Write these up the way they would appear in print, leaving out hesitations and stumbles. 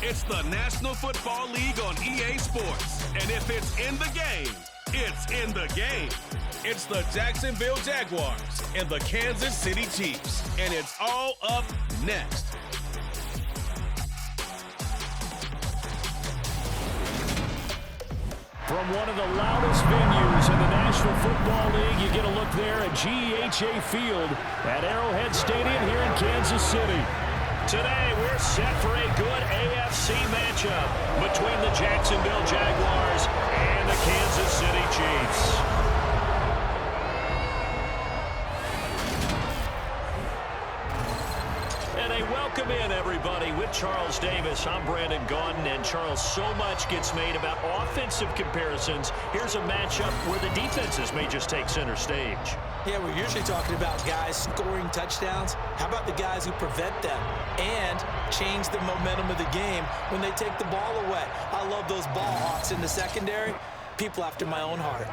It's the National Football League on EA Sports. And if it's in the game, it's in the game. It's the Jacksonville Jaguars and the Kansas City Chiefs. And it's all up next. From one of the loudest venues in the National Football League, you get a look there at GEHA Field at Arrowhead Stadium here in Kansas City. Today, we're set for a good AFC matchup between the Jacksonville Jaguars and the Kansas City Chiefs. And a welcome in, everybody, with Charles Davis. I'm Brandon Gaudin, and Charles, so much gets made about offensive comparisons. Here's a matchup where the defenses may just take center stage. Yeah, we're usually talking about guys scoring touchdowns. How about the guys who prevent them and change the momentum of the game when they take the ball away? I love those ball hawks in the secondary. People after my own heart.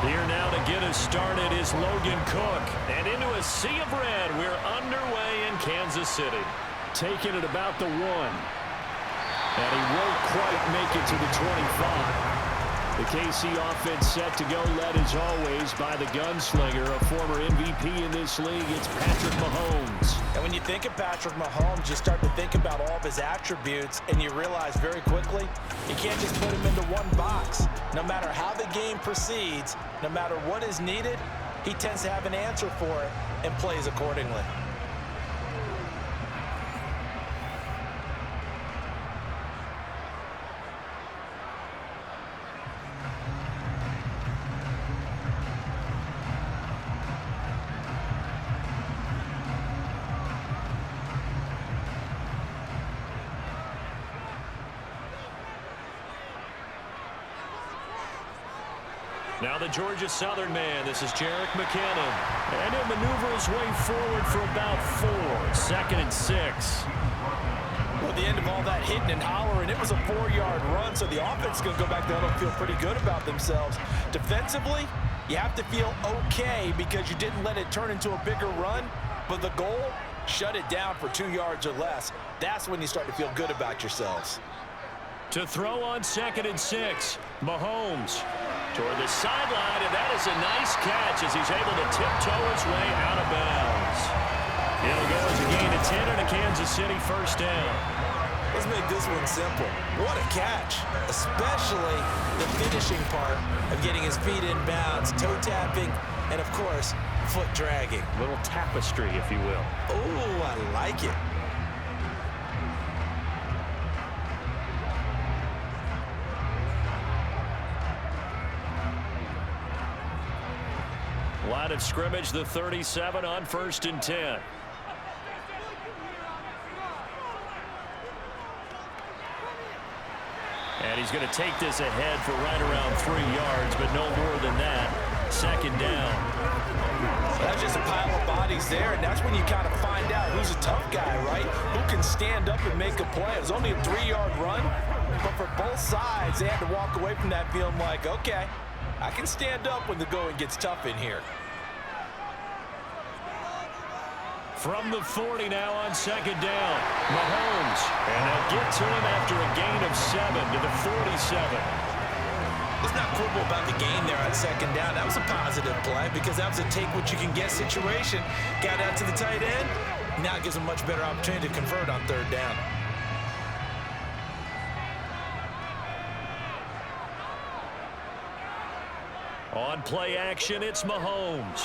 Here now to get us started is Logan Cook. And into a sea of red, we're underway in Kansas City. Taking it about the 1. And he won't quite make it to the 25. The KC offense set to go, led as always by the gunslinger, a former MVP in this league. It's Patrick Mahomes. And when you think of Patrick Mahomes, you start to think about all of his attributes, and you realize very quickly, you can't just put him into one box. No matter how the game proceeds, no matter what is needed, he tends to have an answer for it and plays accordingly. Now the Georgia Southern man, this is Jerick McKinnon. And he'll maneuver his way forward for about 4. 2nd and 6. Well, the end of all that hitting and hollering, it was a 4-yard run, so the offense is going to go back down and feel pretty good about themselves. Defensively, you have to feel okay because you didn't let it turn into a bigger run, but the goal, shut it down for 2 yards or less. That's when you start to feel good about yourselves. To throw on 2nd and 6, Mahomes toward the sideline, and that is a nice catch as he's able to tiptoe his way out of bounds. It'll go as a gain of 10 and a Kansas City first down. Let's make this one simple. What a catch, especially the finishing part of getting his feet in bounds, toe tapping, and of course, foot dragging. Little tapestry, if you will. Oh, I like it. Line of scrimmage, the 37 on 1st and 10. And he's going to take this ahead for right around 3 yards, but no more than that. 2nd down. That's just a pile of bodies there, and that's when you kind of find out who's a tough guy, right? Who can stand up and make a play. It was only a 3-yard run, but for both sides, they had to walk away from that feeling like, okay, I can stand up when the going gets tough in here. From the 40 now on 2nd down, Mahomes. And they'll get to him after a gain of 7 to the 47. Let's not quibble about the gain there on 2nd down. That was a positive play because that was a take-what-you-can-get situation. Got out to the tight end. Now it gives them a much better opportunity to convert on 3rd down. On play action, it's Mahomes.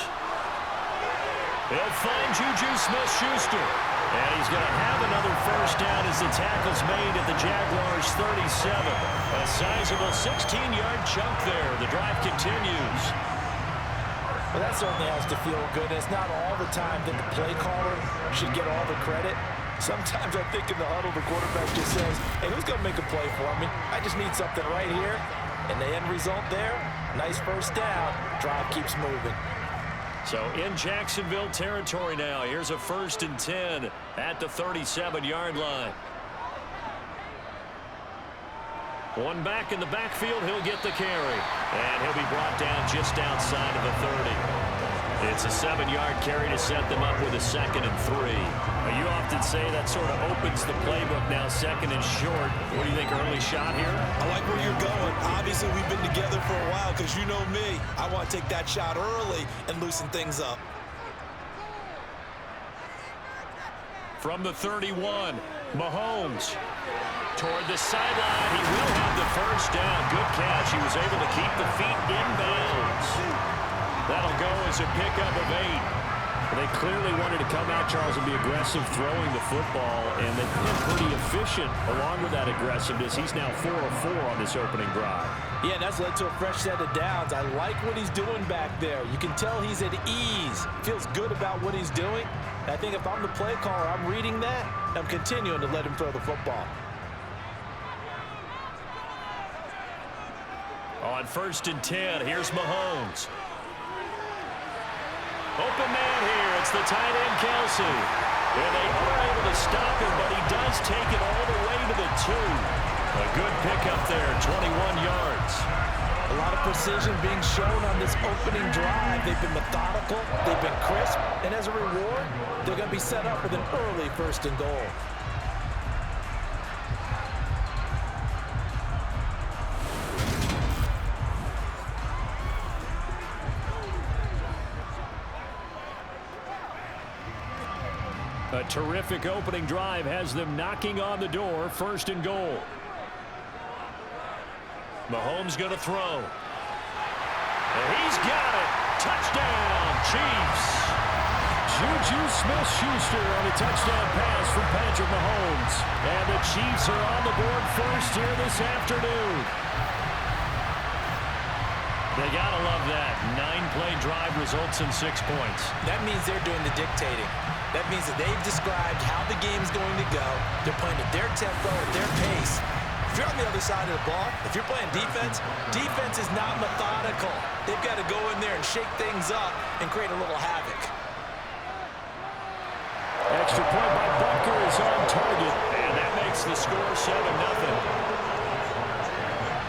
He'll find Juju Smith-Schuster. And he's going to have another first down as the tackle's made at the Jaguars' 37. A sizable 16-yard chunk there. The drive continues. Well, that certainly has to feel good. It's not all the time that the play caller should get all the credit. Sometimes I think in the huddle, the quarterback just says, hey, who's going to make a play for me? I just need something right here. And the end result there, nice first down. Drive keeps moving. So in Jacksonville territory now, here's a 1st and 10 at the 37-yard line. One back in the backfield, he'll get the carry. And he'll be brought down just outside of the 30. It's a 7-yard carry to set them up with a 2nd and 3. Now, you often say that sort of opens the playbook now, 2nd and short. What do you think, early shot here? I like where you're going. Obviously, we've been together for a while because you know me. I want to take that shot early and loosen things up. From the 31, Mahomes toward the sideline. He will have the first down. Good catch. He was able to keep the feet inbounds. That'll go as a pickup of 8. They clearly wanted to come out, Charles, and be aggressive throwing the football, and they've been pretty efficient along with that aggressiveness. He's now 4 of 4 on this opening drive. Yeah, and that's led to a fresh set of downs. I like what he's doing back there. You can tell he's at ease. Feels good about what he's doing. And I think if I'm the play caller, I'm reading that. I'm continuing to let him throw the football. On 1st and 10, here's Mahomes. Open man here. It's the tight end, Kelsey. And they are able to stop him, but he does take it all the way to the 2. A good pickup there, 21 yards. A lot of precision being shown on this opening drive. They've been methodical. They've been crisp. And as a reward, they're going to be set up with an early 1st and goal. A terrific opening drive has them knocking on the door. 1st and goal. Mahomes going to throw. And he's got it. Touchdown, Chiefs. Juju Smith-Schuster on a touchdown pass from Patrick Mahomes. And the Chiefs are on the board first here this afternoon. They got to love that. 9-play drive results in 6 points. That means they're doing the dictating. That means that they've described how the game's going to go. They're playing at their tempo, at their pace. If you're on the other side of the ball, if you're playing defense, defense is not methodical. They've got to go in there and shake things up and create a little havoc. Extra point by Butker is on target, and that makes the score 7-0.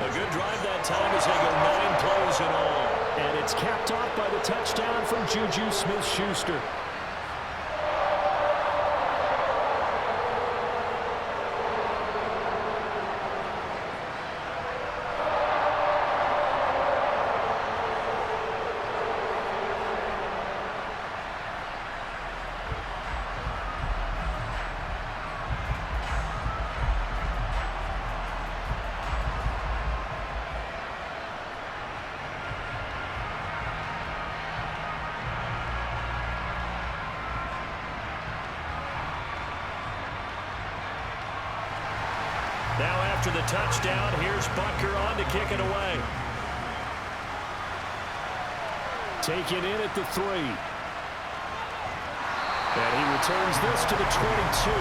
A good drive that time as they go 9 plays in all. And it's capped off by the touchdown from Juju Smith-Schuster. Now after the touchdown, here's Butker on to kick it away. Taken in at the 3. And he returns this to the 22.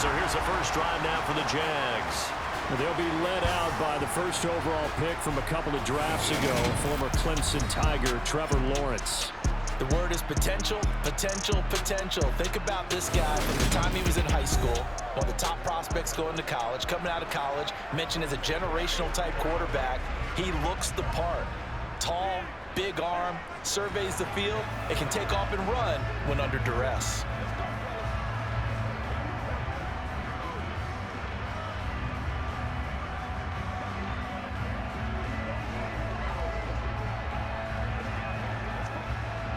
So here's the first drive now for the Jags. They'll be led out by the first overall pick from a couple of drafts ago, former Clemson Tiger Trevor Lawrence. The word is potential, potential, potential. Think about this guy from the time he was in high school, one of the top prospects going to college, coming out of college, mentioned as a generational type quarterback. He looks the part. Tall, big arm, surveys the field, and can take off and run when under duress.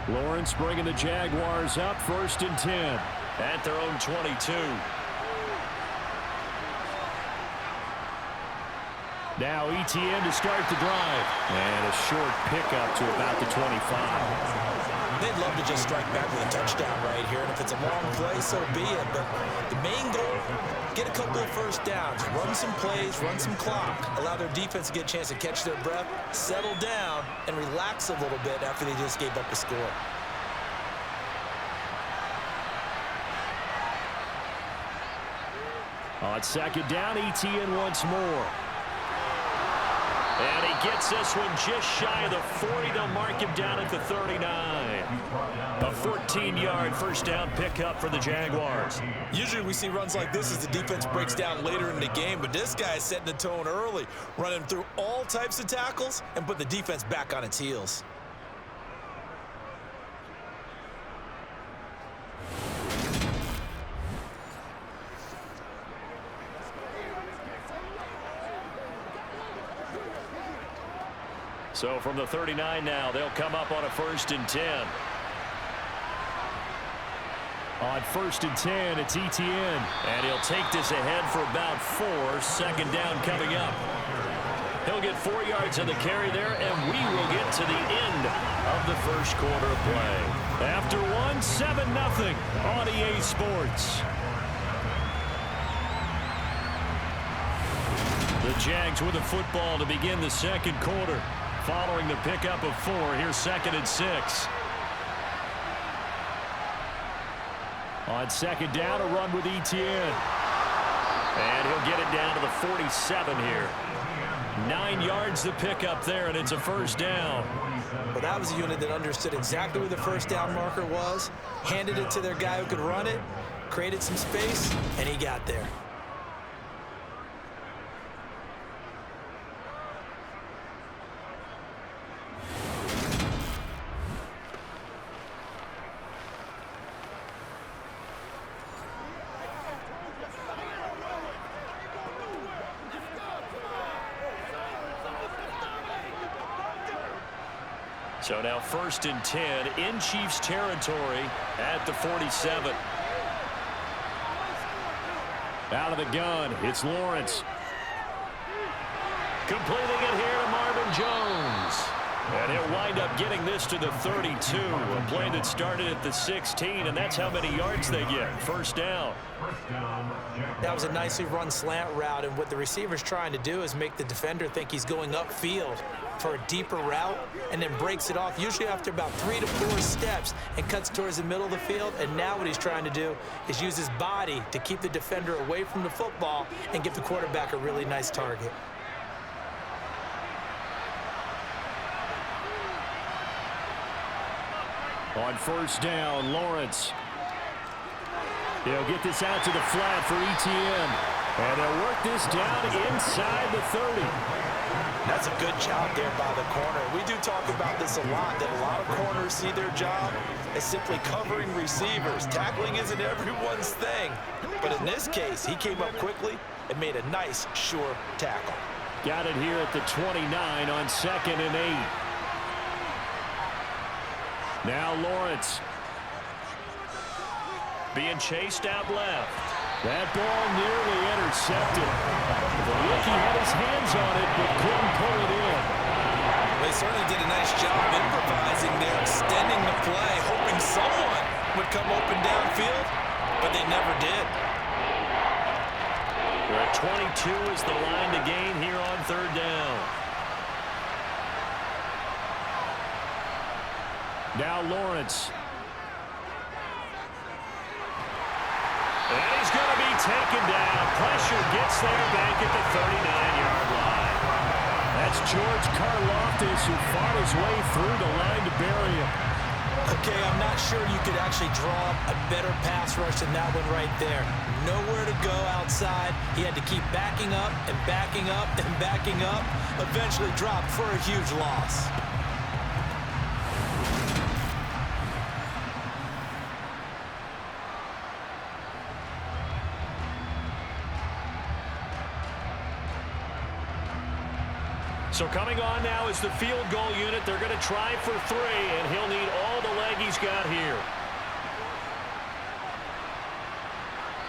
Lawrence bringing the Jaguars up 1st and 10 at their own 22. Now ETN to start the drive. And a short pickup to about the 25. They'd love to just strike back with a touchdown right here. And if it's a long play, so be it. But the main goal, get a couple of first downs, run some plays, run some clock, allow their defense to get a chance to catch their breath, settle down, and relax a little bit after they just gave up a score. On second down, ETN once more. And he gets this one just shy of the 40. They'll mark him down at the 39. A 14-yard first down pickup for the Jaguars. Usually we see runs like this as the defense breaks down later in the game, but this guy is setting the tone early, running through all types of tackles and put the defense back on its heels. So from the 39 now, they'll come up on a 1st and 10. On 1st and 10, it's ETN. And he'll take this ahead for about 4. Second down coming up. He'll get 4 yards on the carry there, and we will get to the end of the first quarter of play. After 7-0 on EA Sports. The Jags with the football to begin the second quarter. Following the pickup of 4, here's 2nd and 6. On second down, a run with ETN. And he'll get it down to the 47 here. 9 yards the pickup there, and it's a first down. Well, that was a unit that understood exactly where the first down marker was, handed it to their guy who could run it, created some space, and he got there. So now 1st and 10 in Chiefs territory at the 47. Out of the gun, it's Lawrence. Completing it here to Marvin Jones. And he'll wind up getting this to the 32. A play that started at the 16, and that's how many yards they get. First down. That was a nicely run slant route, and what the receiver's trying to do is make the defender think he's going upfield for a deeper route, and then breaks it off, usually after about 3 to 4 steps, and cuts towards the middle of the field. And now what he's trying to do is use his body to keep the defender away from the football and give the quarterback a really nice target. On first down, Lawrence. He'll get this out to the flat for ETN. And they'll work this down inside the 30. That's a good job there by the corner. We do talk about this a lot, that a lot of corners see their job as simply covering receivers. Tackling isn't everyone's thing. But in this case, he came up quickly and made a nice, sure tackle. Got it here at the 29 on 2nd and 8. Now Lawrence. Being chased out left. That ball nearly intercepted. The rookie had his hands on it, but couldn't pull it in. They certainly did a nice job improvising there, extending the play, hoping someone would come open downfield, but they never did. We're at 22 is the line to gain here on 3rd down. Now Lawrence. And he's going to be taken down. Pressure gets there back at the 39-yard line. That's George Karlaftis who fought his way through the line to bury him. Okay, I'm not sure you could actually draw a better pass rush than that one right there. Nowhere to go outside. He had to keep backing up and backing up and backing up. Eventually dropped for a huge loss. So coming on now is the field goal unit. They're going to try for 3, and he'll need all the leg he's got here.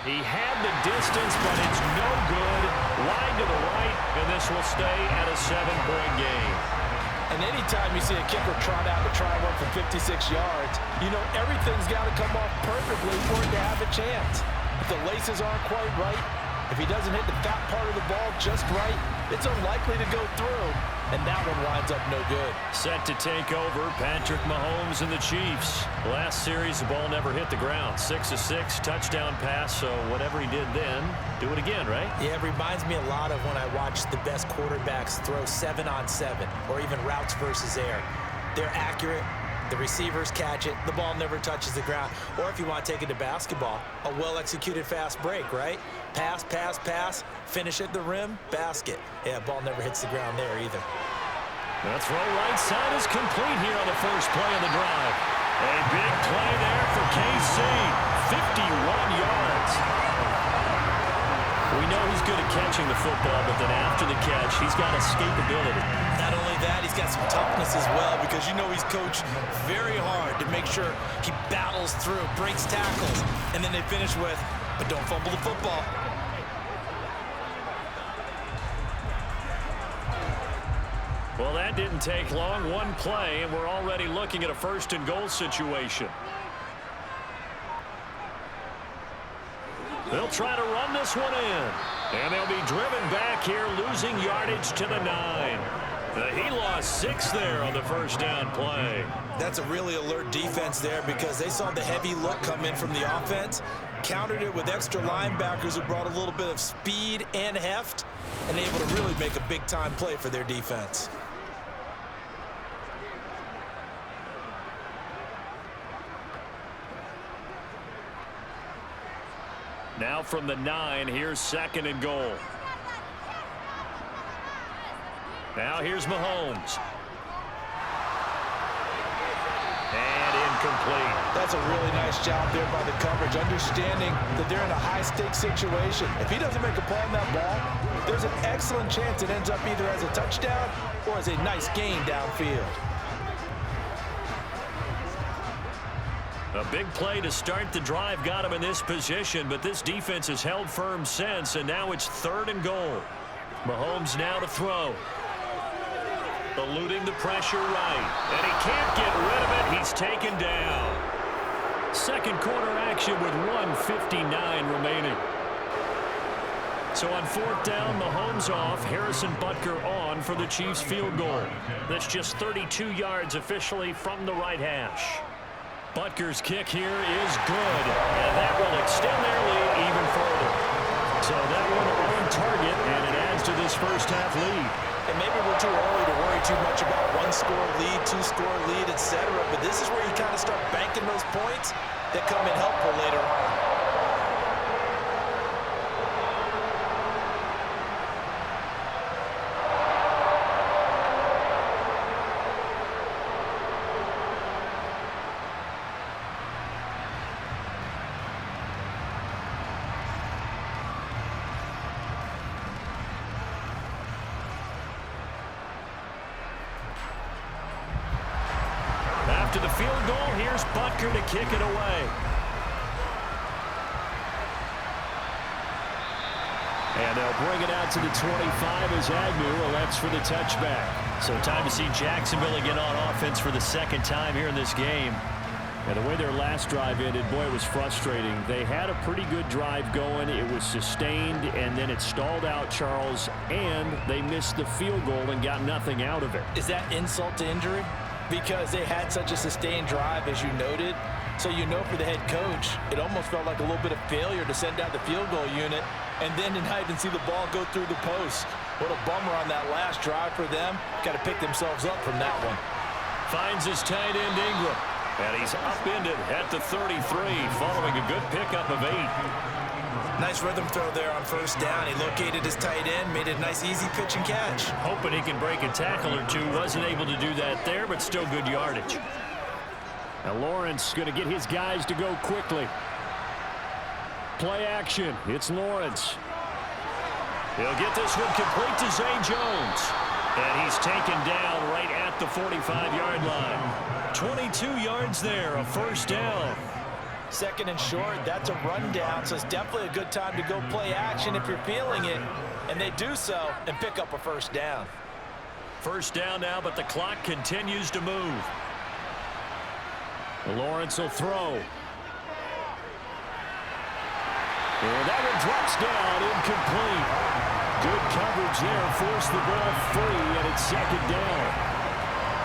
He had the distance, but it's no good. Wide to the right, and this will stay at a 7-point game. And anytime you see a kicker trot out to try one for 56 yards, you know everything's got to come off perfectly for it to have a chance. If the laces aren't quite right, if he doesn't hit the fat part of the ball just right, it's unlikely to go through, and that one winds up no good. Set to take over, Patrick Mahomes and the Chiefs. Last series, the ball never hit the ground. 6 of 6, touchdown pass, so whatever he did then, do it again, right? Yeah, it reminds me a lot of when I watch the best quarterbacks throw 7-on-7 or even routes versus air. They're accurate. The receivers catch it. The ball never touches the ground. Or if you want to take it to basketball, a well-executed fast break, right? Pass, pass, pass, finish at the rim, basket. Yeah, ball never hits the ground there either. The throw right side is complete here on the first play of the drive. A big play there for KC. 51 yards. We know he's good at catching the football, but then after the catch, he's got escapability. Not only that, he's got some toughness as well, because you know he's coached very hard to make sure he battles through, breaks tackles, and then they finish with, but don't fumble the football. Well, that didn't take long. One play, and we're already looking at a 1st and goal situation. They'll try to run this one in. And they'll be driven back here, losing yardage to the 9. He lost 6 there on the first down play. That's a really alert defense there, because they saw the heavy look come in from the offense, countered it with extra linebackers who brought a little bit of speed and heft, and able to really make a big-time play for their defense. Now from the 9, here's 2nd and goal. Now here's Mahomes. And incomplete. That's a really nice job there by the coverage, understanding that they're in a high-stakes situation. If he doesn't make a play on that ball, there's an excellent chance it ends up either as a touchdown or as a nice gain downfield. A big play to start the drive got him in this position, but this defense has held firm since, and now it's 3rd and goal. Mahomes now to throw. Eluding the pressure right, and he can't get rid of it. He's taken down. 2nd quarter action with 1:59 remaining. So on 4th down, Mahomes off, Harrison Butker on for the Chiefs field goal. That's just 32 yards officially from the right hash. Butker's kick here is good, and that will extend their lead even further. So that one on target, and it adds to this first half lead. And maybe we're too early to worry too much about 1-score lead, 2-score lead, etc. But this is where you kind of start banking those points that come in helpful later on. After the field goal, here's Butker to kick it away. And they'll bring it out to the 25 as Agnew elects for the touchback. So time to see Jacksonville again on offense for the 2nd time here in this game. And the way their last drive ended, boy, it was frustrating. They had a pretty good drive going. It was sustained, and then it stalled out, Charles, and they missed the field goal and got nothing out of it. Is that insult to injury? Because they had such a sustained drive, as you noted. So you know for the head coach, it almost felt like a little bit of failure to send out the field goal unit and then to not even see the ball go through the post. What a bummer on that last drive for them. Got to pick themselves up from that one. Finds his tight end Ingram. And he's upended at the 33 following a good pickup of 8. Nice rhythm throw there on 1st down. He located his tight end, made it a nice easy pitch and catch. Hoping he can break a tackle or two. Wasn't able to do that there, but still good yardage. Now Lawrence going to get his guys to go quickly. Play action. It's Lawrence. He'll get this one complete to Zay Jones. And he's taken down right at the 45-yard line. 22 yards there, a 1st down. Second and short, that's a rundown, so it's definitely a good time to go play action if you're feeling it. And they do so and pick up a first down. First down now, but the clock continues to move. Lawrence will throw. And that one drops down, incomplete. Good coverage there, forced the ball free, and it's second down.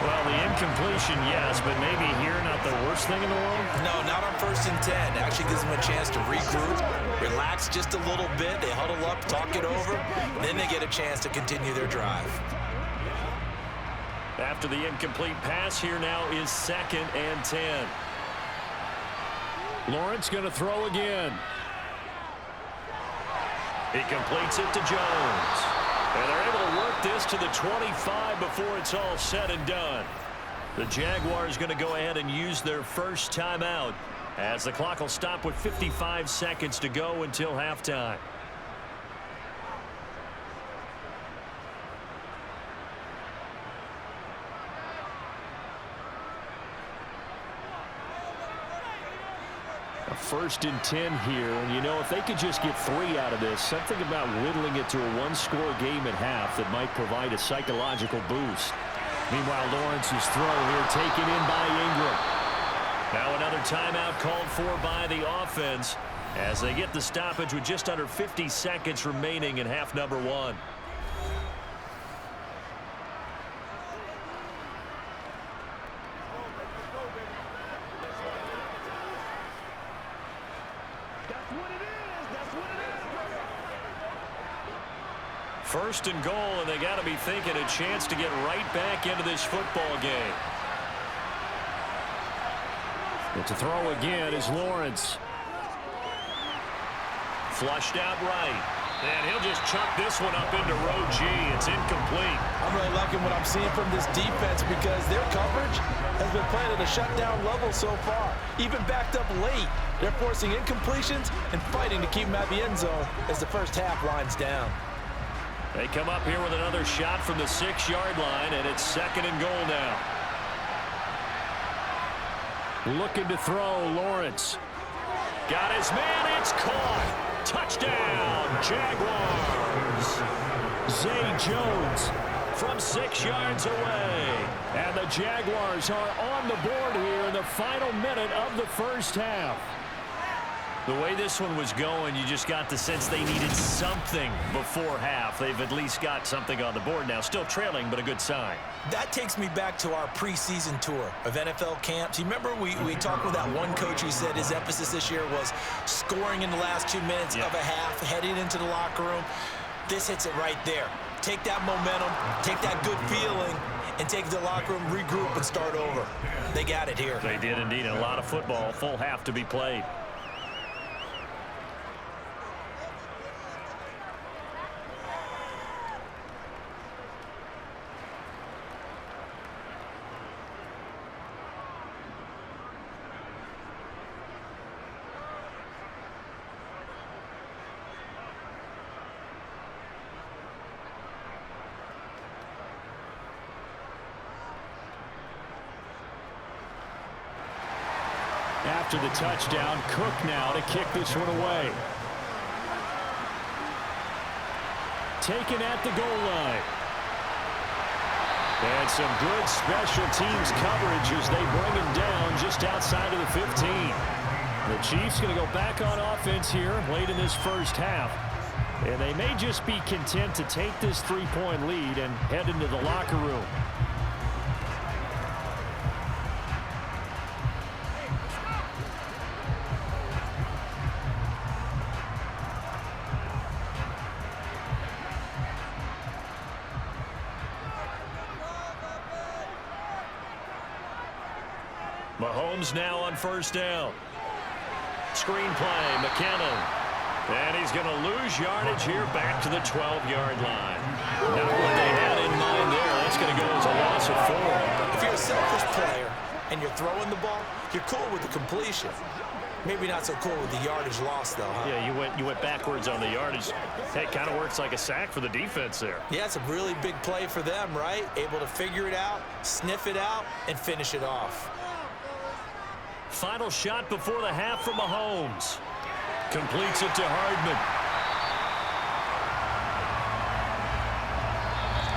Well, the incompletion, yes, but maybe here not the worst thing in the world? No, not on 1st and 10. Actually gives them a chance to regroup, relax just a little bit. They huddle up, talk it over, then they get a chance to continue their drive. After the incomplete pass, here now is 2nd and 10. Lawrence going to throw again. He completes it to Jones. And they're able to work this to the 25 before it's all said and done. The Jaguars going to go ahead and use their first timeout as the clock will stop with 55 seconds to go until halftime. First and 10 here, and you know, if they could just get 3 out of this, something about whittling it to a one-score game at half that might provide a psychological boost. Meanwhile, Lawrence's throw here taken in by Ingram. Now another timeout called for by the offense as they get the stoppage with just under 50 seconds remaining in half number 1. First and goal, and they got to be thinking a chance to get right back into this football game. But to throw again is Lawrence. Flushed out right. And he'll just chuck this one up into row G. It's incomplete. I'm really liking what I'm seeing from this defense because their coverage has been playing at a shutdown level so far. Even backed up late, they're forcing incompletions and fighting to keep them at the end zone as the first half winds down. They come up here with another shot from the 6-yard line, and it's 2nd and goal now. Looking to throw, Lawrence. Got his man, it's caught. Touchdown, Jaguars. Zay Jones from 6 yards away. And the Jaguars are on the board here in the final minute of the first half. The way this one was going, you just got the sense they needed something before half. They've at least got something on the board now. Still trailing, but a good sign. That takes me back to our preseason tour of NFL camps. You remember we talked with that one coach who said his emphasis this year was scoring in the last 2 minutes of a half, heading into the locker room. This hits it right there. Take that momentum, take that good feeling, and take the locker room, regroup, and start over. They got it here. They did indeed. A lot of football, full half to be played. After the touchdown, Cook now to kick this one away. Taken at the goal line. And some good special teams coverage as they bring him down just outside of the 15. The Chiefs going to go back on offense here late in this first half. And they may just be content to take this 3-point lead and head into the locker room. Mahomes now on first down. Screen play, McKinnon. And he's going to lose yardage here back to the 12-yard line. Not what they had in mind there. That's going to go as a loss of 4. If you're a selfish player and you're throwing the ball, you're cool with the completion. Maybe not so cool with the yardage loss, though, huh? Yeah, you went backwards on the yardage. Hey, it kind of works like a sack for the defense there. Yeah, it's a really big play for them, right? Able to figure it out, sniff it out, and finish it off. Final shot before the half from Mahomes. Completes it to Hardman.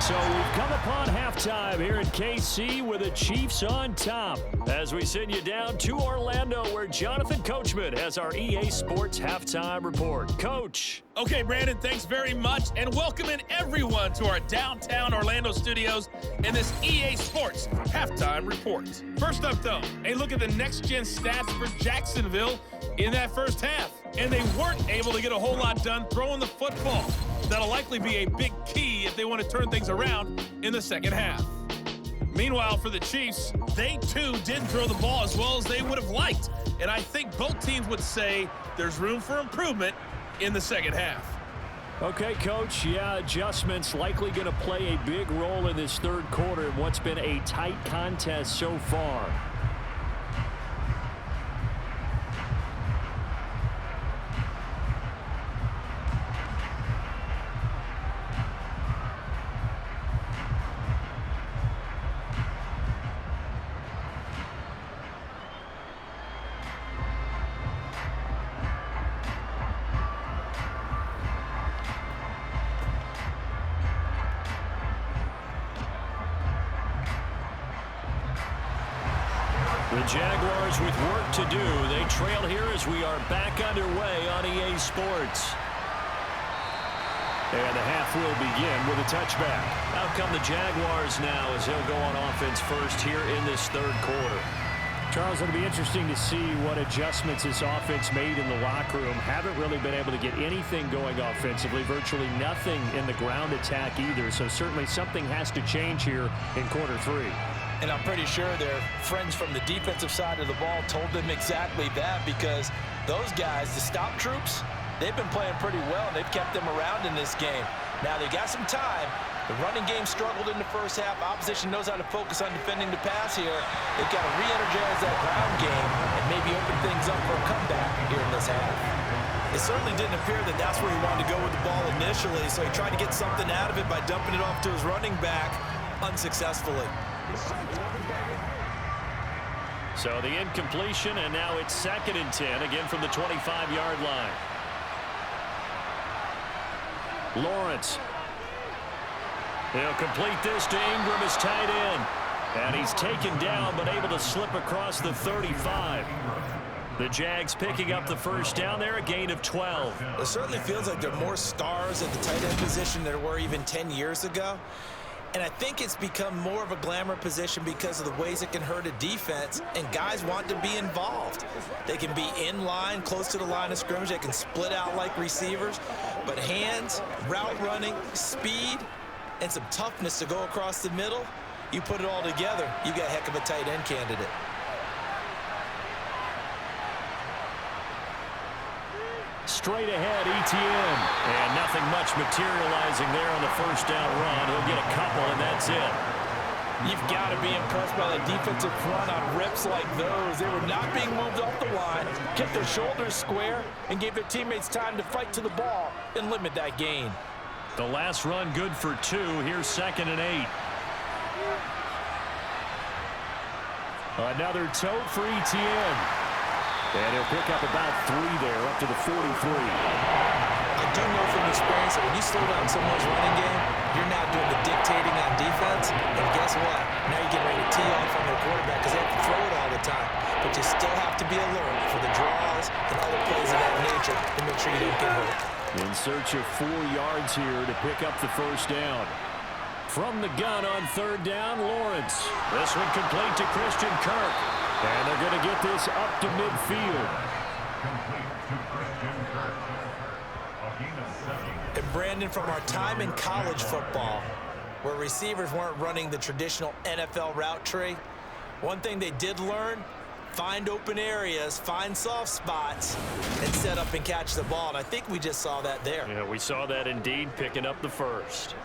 So we've come upon halftime here in KC with the Chiefs on top. As we send you down to Orlando, where Jonathan Coachman has our EA Sports Halftime Report. Coach. Okay, Brandon, thanks very much, and welcome in everyone to our downtown Orlando studios in this EA Sports Halftime Report. First up, though, a look at the next-gen stats for Jacksonville in that first half. And they weren't able to get a whole lot done throwing the football. That'll likely be a big key if they want to turn things around in the second half. Meanwhile, for the Chiefs, they too didn't throw the ball as well as they would have liked. And I think both teams would say there's room for improvement in the second half. Okay, Coach, yeah, adjustments likely going to play a big role in this third quarter in what's been a tight contest so far. The Jaguars with work to do. They trail here as we are back underway on EA Sports. And the half will begin with a touchback. Out come the Jaguars now as they'll go on offense first here in this third quarter. Charles, it'll be interesting to see what adjustments this offense made in the locker room. Haven't really been able to get anything going offensively. Virtually nothing in the ground attack either. So certainly something has to change here in quarter three. And I'm pretty sure their friends from the defensive side of the ball told them exactly that, because those guys, the stop troops, they've been playing pretty well, and they've kept them around in this game. Now, they got some time. The running game struggled in the first half. Opposition knows how to focus on defending the pass here. They've got to re-energize that ground game and maybe open things up for a comeback here in this half. It certainly didn't appear that that's where he wanted to go with the ball initially, so he tried to get something out of it by dumping it off to his running back unsuccessfully. So the incompletion, and now it's 2nd and 10, again from the 25-yard line. Lawrence. He'll complete this to Ingram as tight end. And he's taken down, but able to slip across the 35. The Jags picking up the first down there, a gain of 12. It certainly feels like there are more stars at the tight end position than there were even 10 years ago. And I think it's become more of a glamour position because of the ways it can hurt a defense, and guys want to be involved. They can be in line, close to the line of scrimmage. They can split out like receivers. But hands, route running, speed, and some toughness to go across the middle, you put it all together, you got a heck of a tight end candidate. Straight ahead, ETN. And nothing much materializing there on the first down run. He'll get a couple, and that's it. You've got to be impressed by the defensive front on rips like those. They were not being moved off the line, kept their shoulders square, and gave their teammates time to fight to the ball and limit that gain. The last run good for 2. Here's 2nd and 8. Another tote for ETN. And he'll pick up about 3 there, up to the 43. I do know from experience that when you slow down someone's running game, you're now doing the dictating on defense. And guess what? Now you're getting ready to tee off on their quarterback because they have to throw it all the time. But you still have to be alert for the draws and other plays of that nature to make sure you don't get hurt. In search of 4 yards here to pick up the first down. From the gun on 3rd down, Lawrence. This one complete to Christian Kirk. And they're going to get this up to midfield. And Brandon, from our time in college football, where receivers weren't running the traditional NFL route tree, one thing they did learn, find open areas, find soft spots, and set up and catch the ball. And I think we just saw that there. Yeah, we saw that indeed, picking up the first.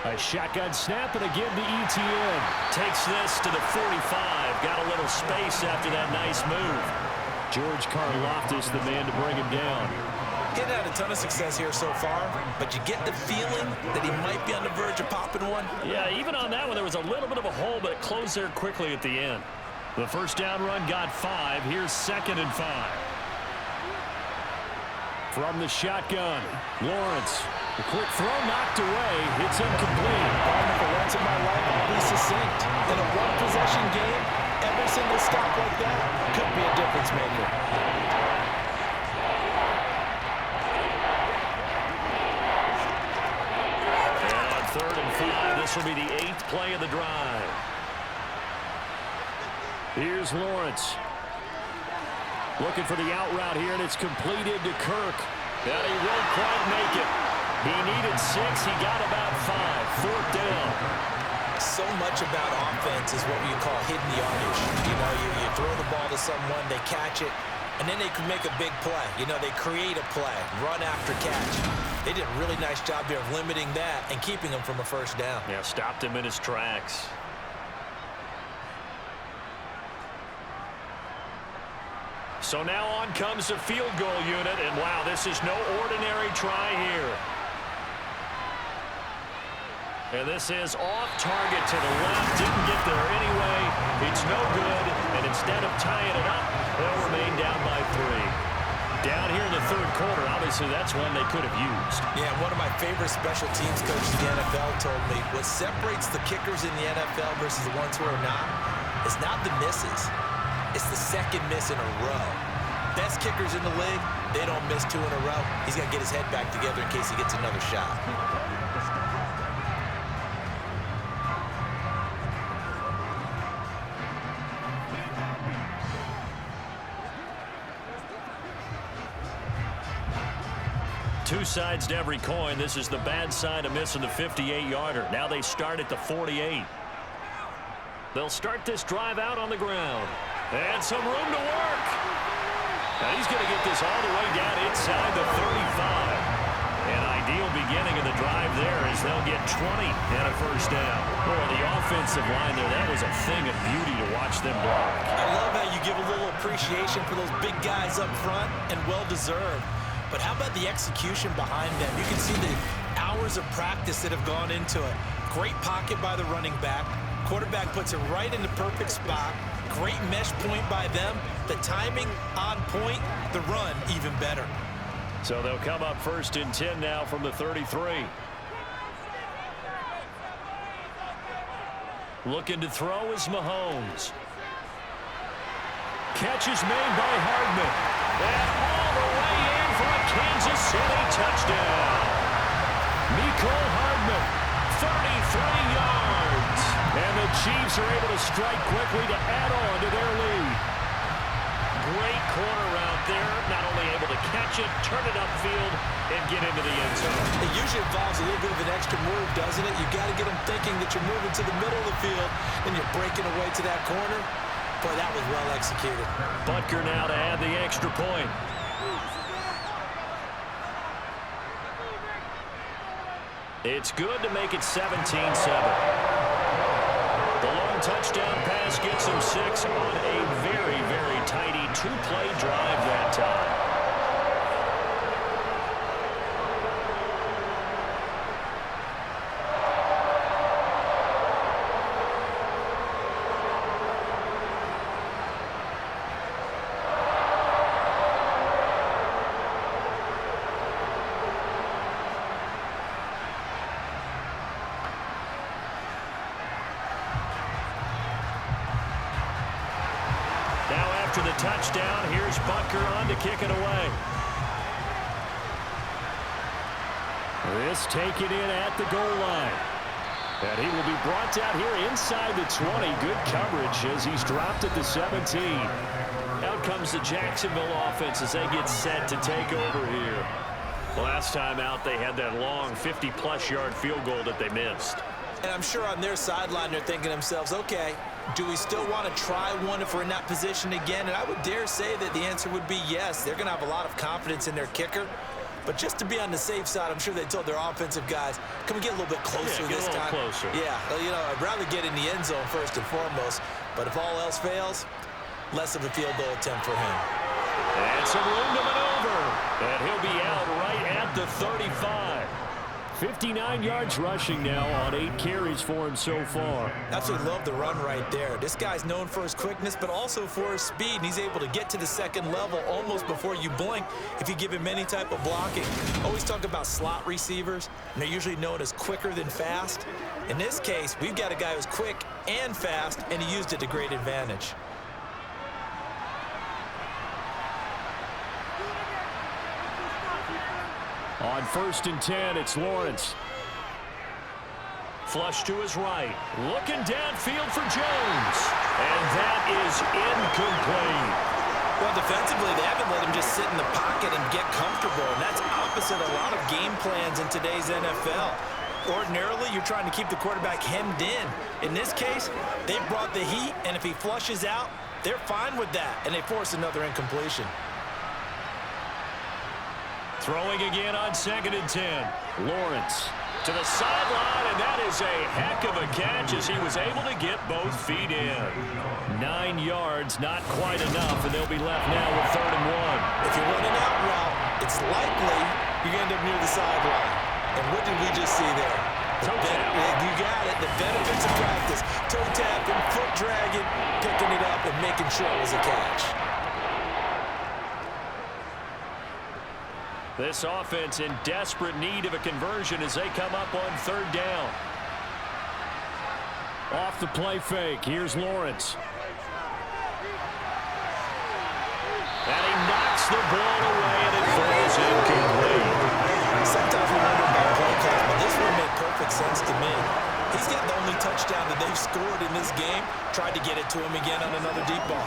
A shotgun snap, and again to ETN. Takes this to the 45. Got a little space after that nice move. George Karlaftis, the man to bring him down. He hasn't had a ton of success here so far, but you get the feeling that he might be on the verge of popping one. Yeah, even on that one, there was a little bit of a hole, but it closed there quickly at the end. The first down run got 5. Here's 2nd and 5. From the shotgun, Lawrence. The quick throw knocked away. It's incomplete. For once in my life, I'll be succinct. In a one-possession game, every single stop like that could be a difference maker. And on 3rd and 5, this will be the 8th play of the drive. Here's Lawrence. Looking for the out route here, and it's completed to Kirk. And he won't quite make it. He needed 6. He got about 5. 4th down. So much about offense is what you call hidden yardage. You know, you throw the ball to someone, they catch it, and then they can make a big play. You know, they create a play, run after catch. They did a really nice job there of limiting that and keeping him from a first down. Yeah, stopped him in his tracks. So now on comes the field goal unit, and wow, this is no ordinary try here. And this is off target to the left. Didn't get there anyway. It's no good, and instead of tying it up, they'll remain down by 3. Down here in the 3rd quarter, obviously that's one they could have used. Yeah, one of my favorite special teams coaches in the NFL told me what separates the kickers in the NFL versus the ones who are not is not the misses. It's the second miss in a row. Best kickers in the league, they don't miss 2 in a row. He's got to get his head back together in case he gets another shot. Two sides to every coin. This is the bad side of missing the 58-yarder. Now they start at the 48. They'll start this drive out on the ground. And some room to work. Now he's going to get this all the way down inside the 35. An ideal beginning of the drive there as they'll get 20 and a first down. Boy, the offensive line there, that was a thing of beauty to watch them block. I love how you give a little appreciation for those big guys up front, and well-deserved. But how about the execution behind them? You can see the hours of practice that have gone into it. Great pocket by the running back. Quarterback puts it right in the perfect spot. Great mesh point by them. The timing on point. The run even better. So they'll come up 1st and 10 now from the 33. Looking to throw is Mahomes. Catch is made by Hardman. And all the way in for a Kansas City touchdown. Mecole Hardman, 33 yards. And the Chiefs are able to strike quickly to add on to their lead. Great corner out there. Not only able to catch it, turn it upfield, and get into the end zone. It usually involves a little bit of an extra move, doesn't it? You've got to get them thinking that you're moving to the middle of the field, and you're breaking away to that corner. Boy, that was well executed. Butker now to add the extra point. It's good to make it 17-7. The long touchdown pass gets him 6 on a very, very tidy 2-play drive that time. After the touchdown, here's Butker on to kick it away. This taken in at the goal line. And he will be brought down here inside the 20. Good coverage as he's dropped at the 17. Out comes the Jacksonville offense as they get set to take over here. Last time out, they had that long 50-plus yard field goal that they missed. And I'm sure on their sideline they're thinking to themselves, okay, do we still want to try one if we're in that position again? And I would dare say that the answer would be yes. They're going to have a lot of confidence in their kicker. But just to be on the safe side, I'm sure they told their offensive guys, can we get a little bit closer this time? Closer. Yeah, you know, I'd rather get in the end zone first and foremost. But if all else fails, less of a field goal attempt for him. And some room to maneuver. over, and he'll be out right at the 35. 59 yards rushing now on 8 carries for him so far. Absolutely love the run right there. This guy's known for his quickness, but also for his speed, and he's able to get to the second level almost before you blink if you give him any type of blocking. Always talk about slot receivers, and they're usually known as quicker than fast. In this case, we've got a guy who's quick and fast, and he used it to great advantage. On 1st and 10, it's Lawrence. Flush to his right. Looking downfield for Jones. And that is incomplete. Well, defensively, they haven't let him just sit in the pocket and get comfortable, and that's opposite a lot of game plans in today's NFL. Ordinarily, you're trying to keep the quarterback hemmed in. In this case, they brought the heat, and if he flushes out, they're fine with that, and they force another incompletion. Throwing again on 2nd and 10. Lawrence to the sideline, and that is a heck of a catch as he was able to get both feet in. 9 yards, not quite enough, and they'll be left now with 3rd and 1. If you're running out route, it's likely you're going to end up near the sideline. And what did we just see there? You got it. The benefits of practice. Toe tapping, foot dragging, picking it up, and making sure it was a catch. This offense in desperate need of a conversion as they come up on 3rd down. Off the play fake, here's Lawrence. And he knocks the ball away, and it falls incomplete. Sometimes we wonder about play calls, but this one made perfect sense to me. He's got the only touchdown that they've scored in this game. Tried to get it to him again on another deep ball.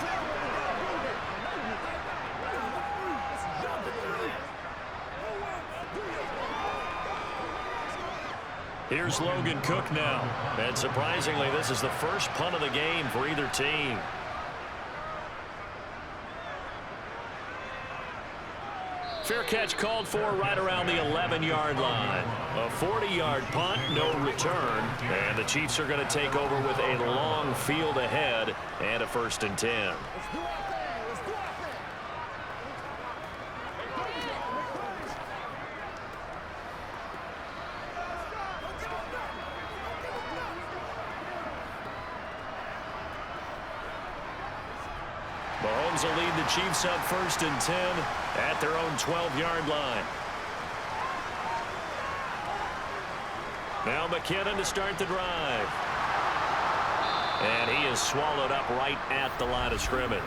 Here's Logan Cook now. And surprisingly, this is the first punt of the game for either team. Fair catch called for right around the 11-yard line. A 40-yard punt, no return. And the Chiefs are going to take over with a long field ahead and a 1st and 10. Mahomes will lead the Chiefs up 1st and 10 at their own 12-yard line. Now McKinnon to start the drive. And he is swallowed up right at the line of scrimmage.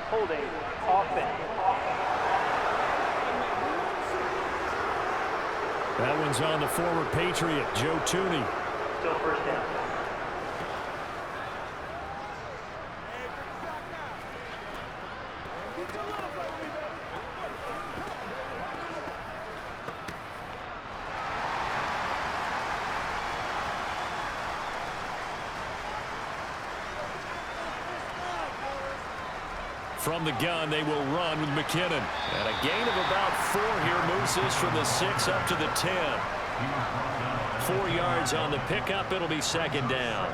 Holding offense. That one's on the former Patriot, Joe Tooney. Still 1st down. From the gun, they will run with McKinnon. And a gain of about 4 here moves this from the 6 up to the 10. 4 yards on the pickup. It'll be 2nd down.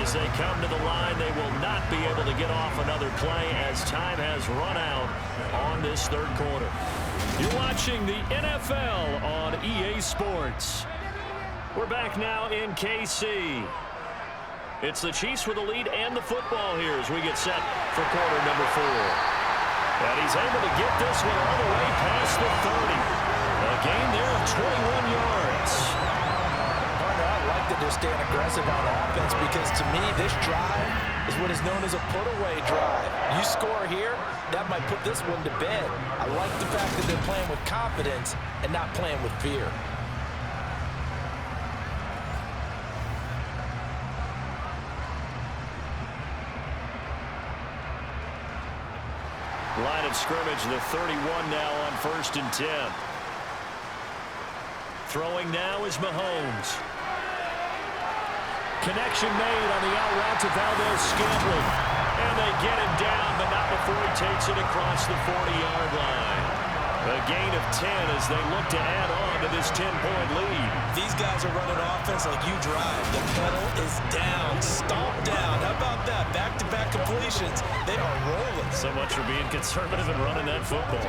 As they come to the line, they will not be able to get off another play as time has run out on this 3rd quarter. You're watching the NFL on EA Sports. We're back now in KC. It's the Chiefs with the lead and the football here as we get set for quarter number 4. And he's able to get this one all the way past the 30. A gain there of 21 yards. They're staying aggressive on offense because to me this drive is what is known as a put-away drive. You score here, that might put this one to bed. I like the fact that they're playing with confidence and not playing with fear. Line of scrimmage, the 31 now on 1st and 10. Throwing now is Mahomes. Connection made on the out route to Valdez Scantling. And they get him down, but not before he takes it across the 40-yard line. A gain of 10 as they look to add on to this 10-point lead. These guys are running offense like you drive. The pedal is down, stomped down. How about that? Back-to-back completions. They are rolling. So much for being conservative and running that football.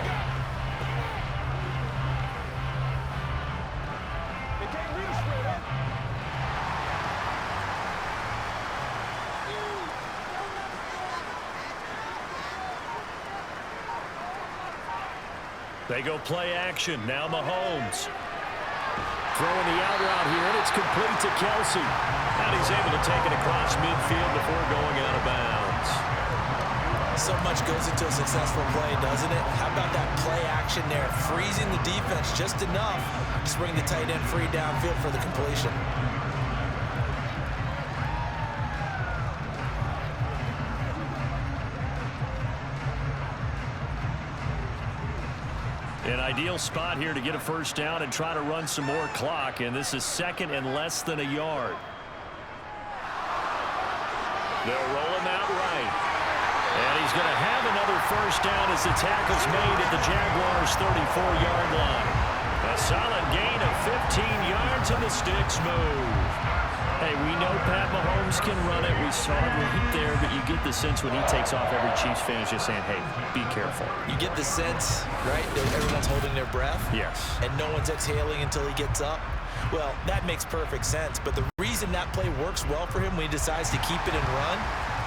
They go play action. Now Mahomes. Throwing the out route here, and it's complete to Kelsey. And he's able to take it across midfield before going out of bounds. So much goes into a successful play, doesn't it? How about that play action there? Freezing the defense just enough to bring the tight end free downfield for the completion. An ideal spot here to get a first down and try to run some more clock, and this is second and less than a yard. They'll roll him out right. And he's going to have another first down as the tackle's made at the Jaguars' 34-yard line. A solid gain of 15 yards and the sticks move. Hey, we know Pat Mahomes can run it. We saw it right there, but you get the sense when he takes off, every Chiefs fan is just saying, hey, be careful. You get the sense, right, that everyone's holding their breath? Yes. And no one's exhaling until he gets up? Well, that makes perfect sense. But the reason that play works well for him when he decides to keep it and run,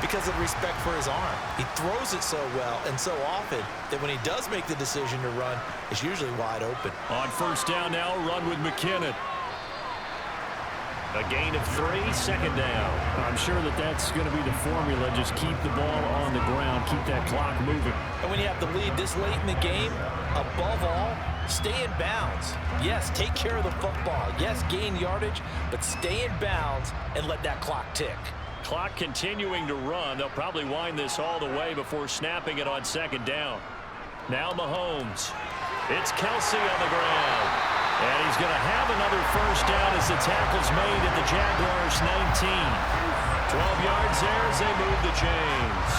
because of respect for his arm. He throws it so well and so often that when he does make the decision to run, it's usually wide open. On first down now, run with McKinnon. A gain of 3, second down. I'm sure that that's going to be the formula. Just keep the ball on the ground. Keep that clock moving. And when you have the lead this late in the game, above all, stay in bounds. Yes, take care of the football. Yes, gain yardage, but stay in bounds and let that clock tick. Clock continuing to run. They'll probably wind this all the way before snapping it on second down. Now Mahomes. It's Kelsey on the ground. And he's going to have another first down as the tackle's made at the Jaguars' 19. 12 yards there as they move the chains.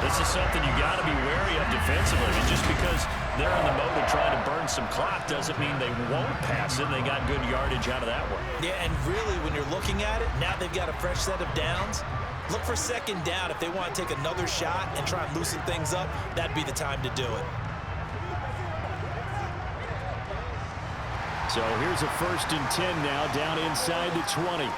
This is something you got to be wary of defensively. And just because they're in the mode of trying to burn some clock doesn't mean they won't pass it. They got good yardage out of that one. Yeah, and really, when you're looking at it, now they've got a fresh set of downs. Look for second down. If they want to take another shot and try and loosen things up, that'd be the time to do it. So here's a 1st and 10 now, down inside the 20.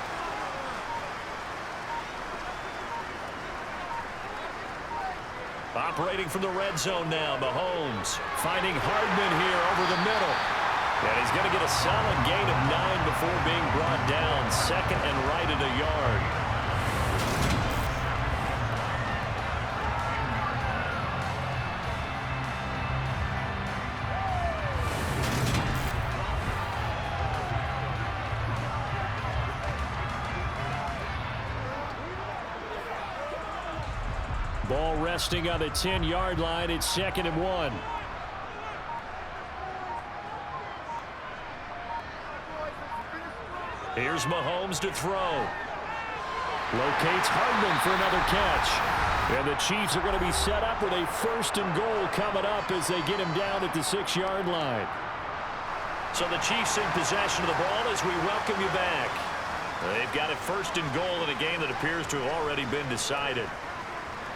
Operating from the red zone now, Mahomes finding Hardman here over the middle. And he's going to get a solid gain of 9 before being brought down. Second and right at a yard. Ball resting on the 10-yard line. It's 2nd and 1. Here's Mahomes to throw. Locates Hardman for another catch. And the Chiefs are going to be set up with a 1st and goal coming up as they get him down at the 6-yard line. So the Chiefs in possession of the ball as we welcome you back. They've got a 1st and goal in a game that appears to have already been decided.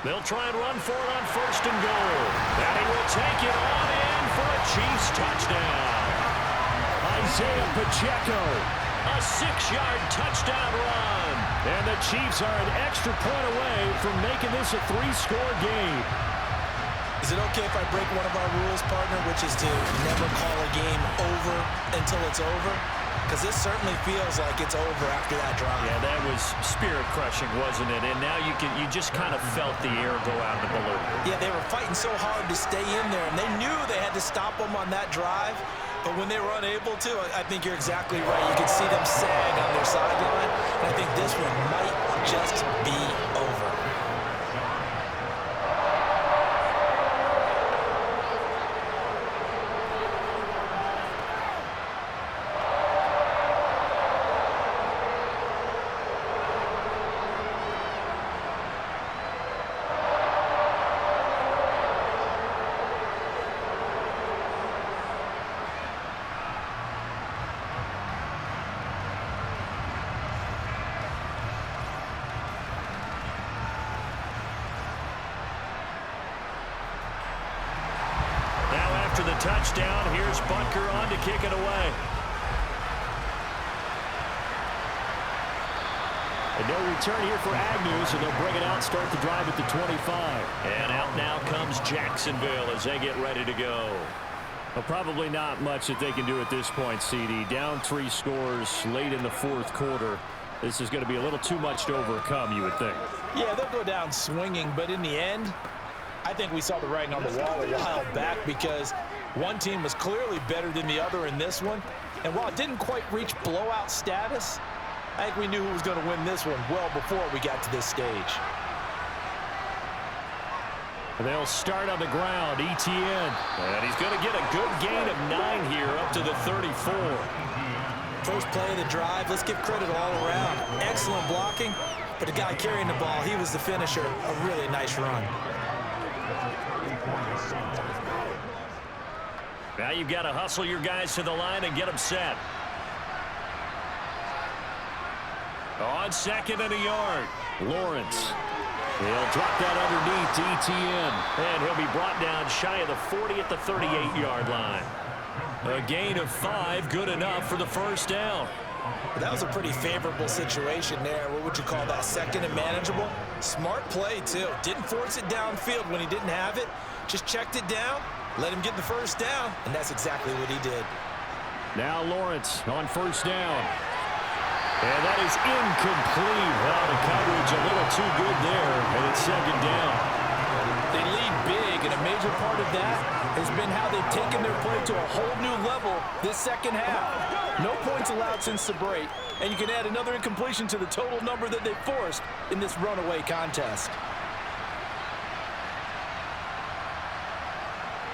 They'll try and run for it on 1st and goal. And he will take it on in for a Chiefs touchdown. Isaiah Pacheco, a 6-yard touchdown run. And the Chiefs are an extra point away from making this a 3-score game. Is it okay if I break one of our rules, partner, which is to never call a game over until it's over? Because this certainly feels like it's over after that drive. Yeah, that was spirit-crushing, wasn't it? And now you just kind of felt the air go out of the balloon. Yeah, they were fighting so hard to stay in there, and they knew they had to stop them on that drive. But when they were unable to, I think you're exactly right. You could see them sag on their sideline, and I think this one might just be over. the touchdown. Here's Bunker on to kick it away. And no return here for Agnew, so they'll bring it out, start the drive at the 25. And out now comes Jacksonville as they get ready to go. Well, probably not much that they can do at this point, CD. Down 3 scores late in the fourth quarter. This is going to be a little too much to overcome, you would think. Yeah, they'll go down swinging, but in the end, I think we saw the writing on the wall a while back because one team was clearly better than the other in this one. And while it didn't quite reach blowout status, I think we knew who was going to win this one well before we got to this stage. They'll start on the ground, ETN. And he's going to get a good gain of 9 here up to the 34. First play of the drive, let's give credit all around. Excellent blocking, but the guy carrying the ball, he was the finisher. A really nice run. Now you've got to hustle your guys to the line and get them set. On 2nd and a yard, Lawrence. He'll drop that underneath to ETN. And he'll be brought down shy of the 40 at the 38-yard line. A gain of 5, good enough for the first down. That was a pretty favorable situation there. What would you call that? 2nd and manageable? Smart play, too. Didn't force it downfield when he didn't have it. Just checked it down, let him get the first down, and that's exactly what he did. Now Lawrence on first down. And that is incomplete. Well, the coverage a little too good there, and it's 2nd down. They lead big, and a major part of that has been how they've taken their play to a whole new level this second half. No points allowed since the break, and you can add another incompletion to the total number that they forced in this runaway contest.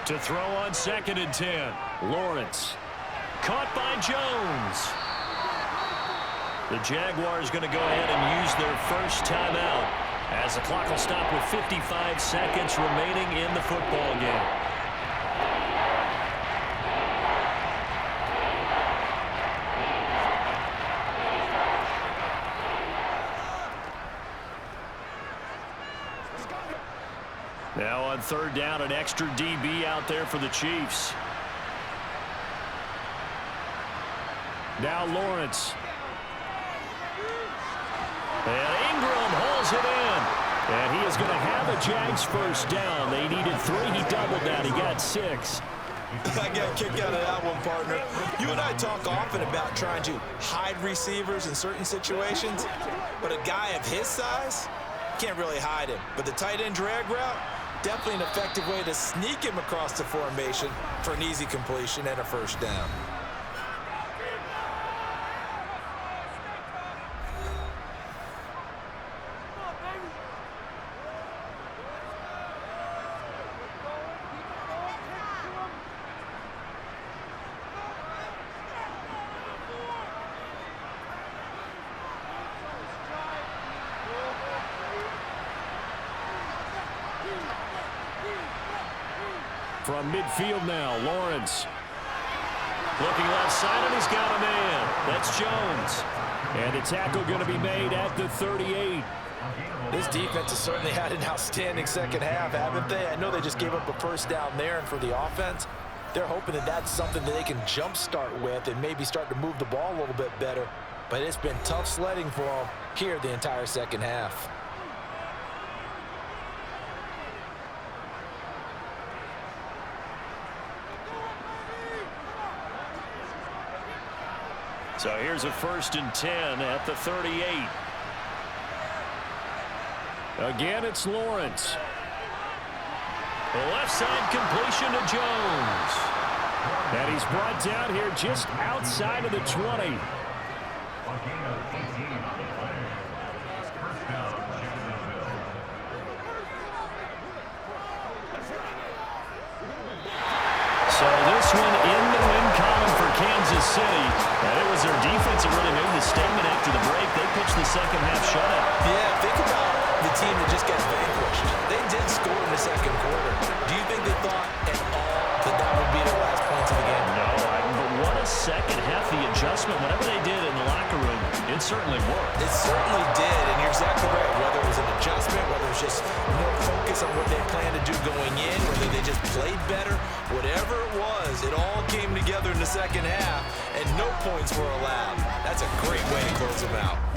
To throw on 2nd and 10, Lawrence. Caught by Jones. The Jaguars going to go ahead and use their first timeout as the clock will stop with 55 seconds remaining in the football game. Now on 3rd down, an extra DB out there for the Chiefs. Now Lawrence. And Ingram hauls it in. And he is going to have a Jags first down. They needed 3. He doubled that. He got 6. I got a kick out of that one, partner. You and I talk often about trying to hide receivers in certain situations, but a guy of his size can't really hide him. But the tight end drag route, definitely an effective way to sneak him across the formation for an easy completion and a first down. From midfield now, Lawrence. Looking left side, and he's got a man. That's Jones. And the tackle going to be made at the 38. This defense has certainly had an outstanding second half, haven't they? I know they just gave up a first down there, and for the offense, they're hoping that that's something that they can jumpstart with and maybe start to move the ball a little bit better. But it's been tough sledding for them here the entire second half. So here's a 1st and 10 at the 38. Again, it's Lawrence. The left side completion to Jones. And he's brought down here just outside of the 20. So this one in the win column for Kansas City. And it was their defense that really made the statement after the break. They pitched the second half shutout. Yeah, think about the team that just got vanquished. They did score in the second quarter. Do you think they thought at all that that would be their last points of the game? No, but what a second half, the adjustment, whatever they did in the locker room, in it certainly worked. It certainly did, and you're exactly right. Whether it was an adjustment, whether it was just more focus on what they planned to do going in, whether they just played better, whatever it was, it all came together in the second half, and no points were allowed. That's a great way to close them out.